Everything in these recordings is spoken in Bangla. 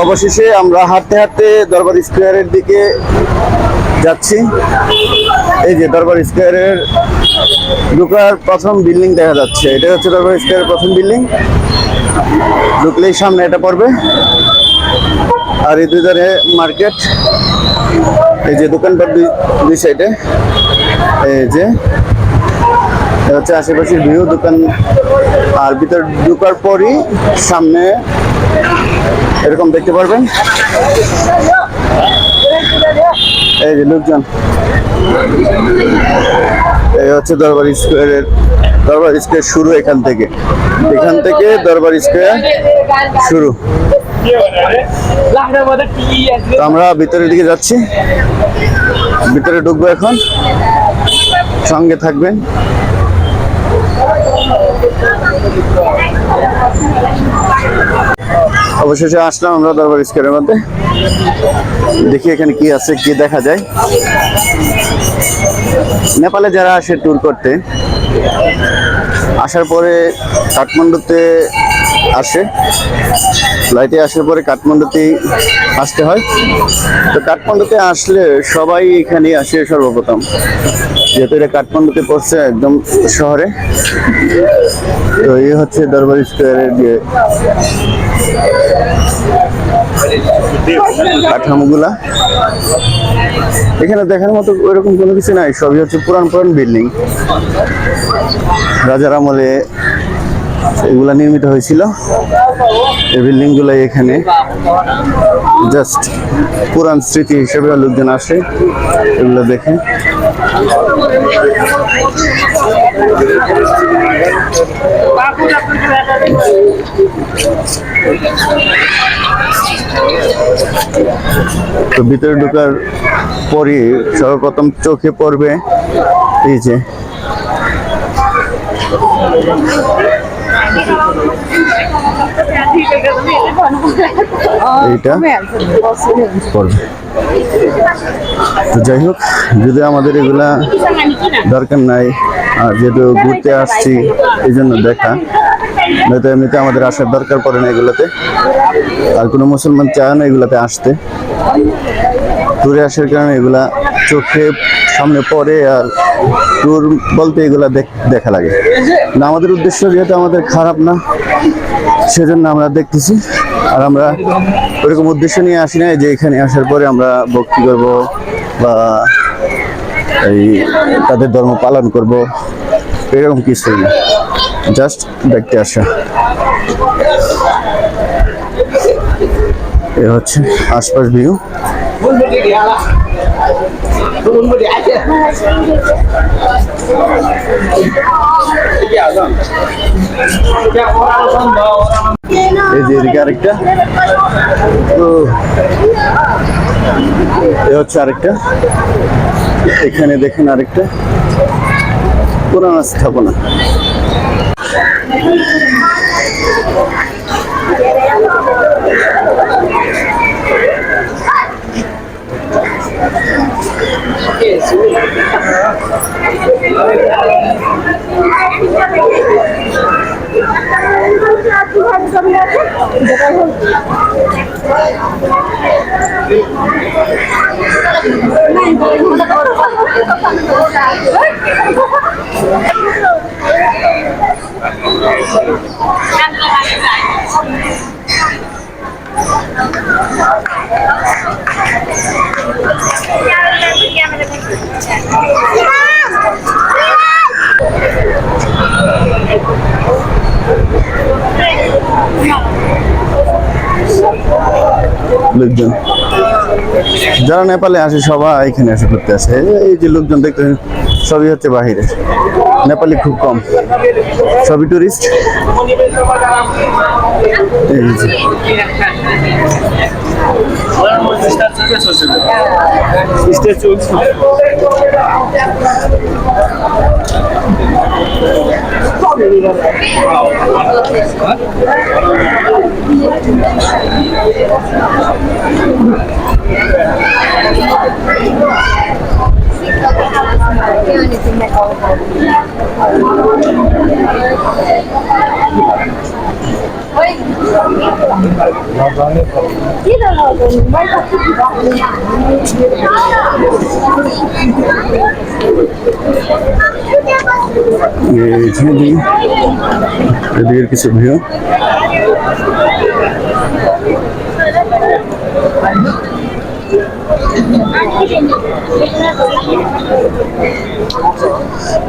অবশেষে আমরা হাঁটতে হাঁটতে দরবার স্কোয়ারের দিকে যাচ্ছি। এই যে দরবার স্কোয়ারের ঢোকার প্রথম বিল্ডিং দেখা যাচ্ছে, এটা হচ্ছে দরবার স্কোয়ারের প্রথম বিল্ডিং। ঢুকলেই সামনে এটা পড়বে, আর এই দুই ধারে মার্কেট। এই যে দোকানপাট দুই সাইডে। এই যে হচ্ছে আশেপাশের ভিউ দোকান, আর ভিতর ঢোকার পরই সামনে এরকম দেখতে পারবেন। এই যে লোকজন, এই হচ্ছে দরবার স্কোয়ারের, দরবার স্কোয়ার শুরু এখান থেকে দরবার স্কোয়ার শুরু। তো আমরা ভিতরের দিকে যাচ্ছি, ভিতরে ঢুকবো এখন, সঙ্গে থাকবেন। অবশেষে আসলাম আমরা দরবার স্কোয়ারের মধ্যে। দেখি এখানে কি আছে, কি দেখা যায়। নেপালে যারা আসে ট্যুর করতে, আসার পরে কাঠমান্ডুতে আসে, ফ্লাইটে আসার পরে কাঠমান্ডুতেই আসতে হয়। তো কাঠমান্ডুতে আসলে সবাই এখানে আসে সর্বপ্রথম, যেহেতু এটা কাঠমান্ডুতে পড়ছে একদম শহরে। তো এই হচ্ছে দরবার স্কোয়ারের যে কাঠামোগুলা। এখানে দেখার মতো ওইরকম কোনো কিছু নাই, সবই হচ্ছে পুরান বিল্ডিং। রাজার আমলে এগুলা নির্মিত হয়েছিল। এই বিল্ডিং গুলাই এখানে জাস্ট পুরান স্মৃতি হিসেবে লোকজন আসে এগুলো দেখে। তো ভিতরে ঢোকার পরই সর্বপ্রথম চোখে পড়বে এই যে এইটা পড়বে। তো যাই হোক, যদি আমাদের এগুলা দরকার নাই, আর যেহেতু ঘুরতে আসছি এই জন্য দেখা, নয়তো এমনিতে আমাদের আসার দরকার পড়ে না এগুলাতে। আর কোনো মুসলমান চায় না এগুলাতে আসতে, ট্যুরে আসার কারণে এগুলা চোখে সামনে পড়ে। আর ট্যুর বলতে এগুলা দেখা লাগে না। আমাদের উদ্দেশ্য যেহেতু আমাদের খারাপ না, সেজন্য আমরা দেখতেছি। আর আমরা ওইরকম উদ্দেশ্য নিয়ে আসি না যে এখানে আসার পরে আমরা ভক্তি করব বা এই তাদের ধর্ম পালন করব, এরকম কিছুই না, জাস্ট দেখতে আসা। এ হচ্ছে আশপাশ ভিউ। এই যে এদিকে আরেকটা, এ হচ্ছে আরেকটা। এখানে দেখেন আরেকটা পুরানো স্থাপনা। লোকজন যারা নেপালে আসে সবাই এখানে এসে ঘুরতে আসে। এই যে লোকজন দেখতে সবই হচ্ছে বাহিরে, নেপালি খুব কম, সবই টুরিস্ট। এদিকের কিছু ভিউ।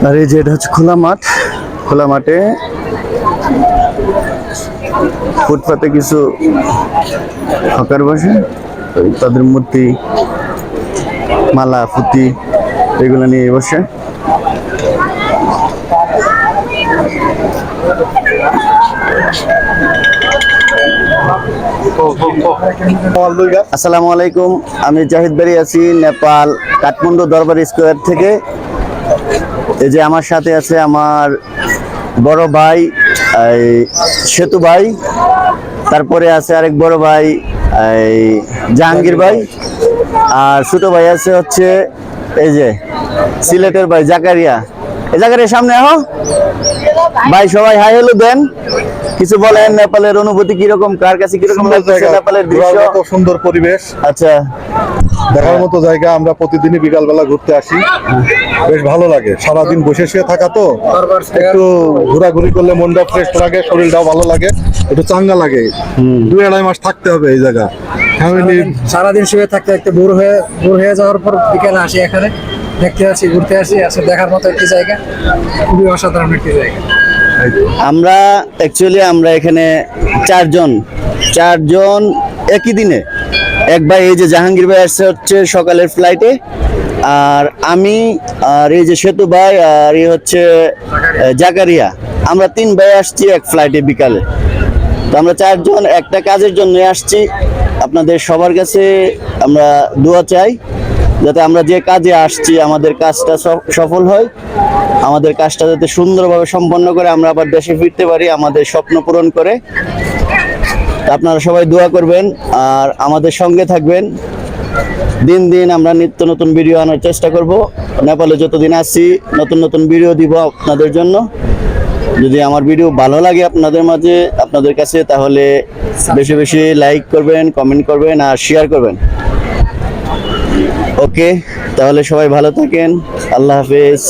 আর এই যে এটা হচ্ছে খোলা মাঠ, খোলা মাঠে ফুটপাতে কিছু হকার বসে, তাদের মূর্তি, মালা, পুঁতি এগুলো নিয়ে বসে। আসসালামু আলাইকুম, আমি জাহিদ বাড়ি আছি নেপাল কাঠমান্ডু দরবার স্কোয়ার থেকে। এই যে আমার সাথে আছে আমার বড় ভাই সেতু ভাই, তারপরে আছে আরেক বড় ভাই জাহাঙ্গীর ভাই, আর ছোট ভাই আছে হচ্ছে এই যে সিলেটের ভাই জাকারিয়া। এই জাকারিয়া সামনে আহ ভাই, সবাই হাই হ্যালো দেন, কিছু বলেন নেপালের অনুভূতি কিরকম, কার কাছে কিরকম লাগছে নেপালের দৃশ্য? কত সুন্দর পরিবেশ, আচ্ছা দেখার মতো জায়গা। আমরা প্রতিদিনই বিকাল বেলা ঘুরতে আসি, বেশ ভালো লাগে। সারাদিন বসে শুয়ে থাকা তো, একটু ঘোরাঘুরি করলে মনটা ফ্রেশ লাগে, শরীরটাও ভালো লাগে, একটু চাঙ্গা লাগে। 2-2.5 মাস থাকতে হবে এই জায়গা। ফ্যামিলি সারাদিন শুয়ে থাকতে থাকতে বোর হয়ে যাওয়ার পর বিকেলে আসি, এখানে দেখতে আসি, ঘুরতে আসি, আসলে দেখার মতো একটি জায়গা, খুবই অসাধারণ একটি জায়গা। আমরা এখানে চারজন একই দিনে। এক ভাই এই যে জাহাঙ্গীর ভাই আসছে হচ্ছে সকালের ফ্লাইটে, আর আমি, আর এই যে সেতু ভাই, আর এই হচ্ছে জাকারিয়া। আমরা 3 ভাই আসছি এক ফ্লাইটে বিকালে। তো আমরা 4 জন একটা কাজের জন্য আসছি। আপনাদের সবার কাছে আমরা দোয়া চাই যাতে আমরা যে কাজে আসছি আমাদের কাজটা সফল হয়, আমাদের কাজটা যাতে সুন্দরভাবে সম্পন্ন করে আমরা আবার দেশে ফিরতে পারি, আমাদের স্বপ্ন পূরণ করে। আপনারা সবাই দোয়া করবেন আর আমাদের সঙ্গে থাকবেন। দিন দিন আমরা নিত্য নতুন ভিডিও আনার চেষ্টা করব। নেপালে যতদিন আসছি নতুন নতুন ভিডিও দিব আপনাদের জন্য। যদি আমার ভিডিও ভালো লাগে আপনাদের কাছে, তাহলে বেশি বেশি লাইক করবেন, কমেন্ট করবেন আর শেয়ার করবেন। ওকে, তাহলে সবাই ভালো থাকেন। আল্লাহ হাফেজ।